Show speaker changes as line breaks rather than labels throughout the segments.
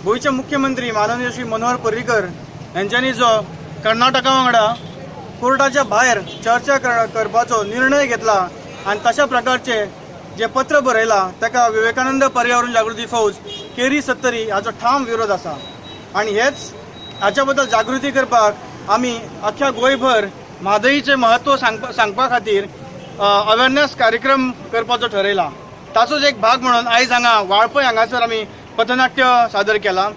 गोयचे मुख्यमंत्री माननीय श्री मनोहर पर्रीकर यांच्यानी जो कर्नाटका वांगडा कोर्टाच्या भायर चर्चा करपाचो निर्णय घेतला आणि तशा प्रकारचे जे पत्र बरयला ताका विवेकानंद पर्यावरण जागृती फौज केरी 70 हाचो ठाम विरोध आसा आणि हेच हाच्या बद्दल जागृती करपाक आमी अख्ख्या गोंयभर म्हादईचे महत्व सांगपा खातीर अवेरनेस कार्यक्रम करपाचो ठरयला। ताचोच एक भाग म्हणून आयज हांगा वाळपय हांगासर आमी पथनाट्य सादर केला।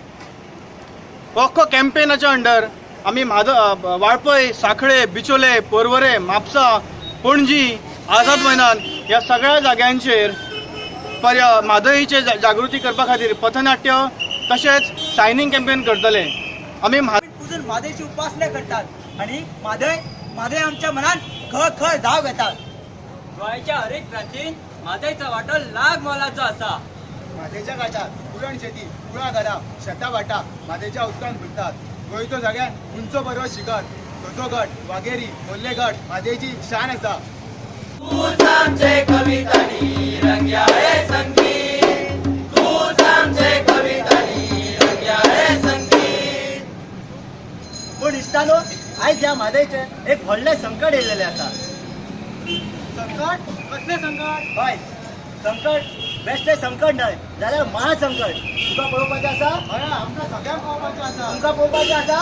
अख्खो कॅम्पेनाच्या अंडर आमी वाळपय, साखळे, बिचोले, पर्वरे, म्हापसा, पणजी, आझाद मैदान ह्या सगळ्या जाग्यांचेर म्हादईचे जागृती करपा खातीर पथनाट्य तशेंच सायनिंग कॅम्पेन करतले। आमी
पुजून म्हादईची उपासना करतात आणि म्हादय आमच्या मनात खळ खळ धाव घेतात।
गोंयच्या हरेक प्रांतीन म्हादईचा वांटो लाग मोलाचो आसा।
म्हादईच्या घाटात पुरण शेती, कुळा घरा, शेतां वाटा म्हादईच्या उदकान बुडतात। गोंयचो सगळ्यात उंच पर्वत शिखर सोजो गट, वाघेरी, मोल्ले गट म्हादईची शान आसा।
तूच आमचे कवितांनी रंग्या हे संगीत, तूच आमचे कवितांनी रंग्या हे संगीत।
पण इश्टानो आयज ह्या म्हादईचे एक व्हडले संकट येयलेले आसा।
संकट? कसले संकट?
हय, संकट बेश्टे संकट न्हय जाल्यार महासंकट। तुका पळोवपाचें आसा?
आमकां सगळ्यांक पळोवपाचें आसा।
तुमकां पळोवपाचें आसा?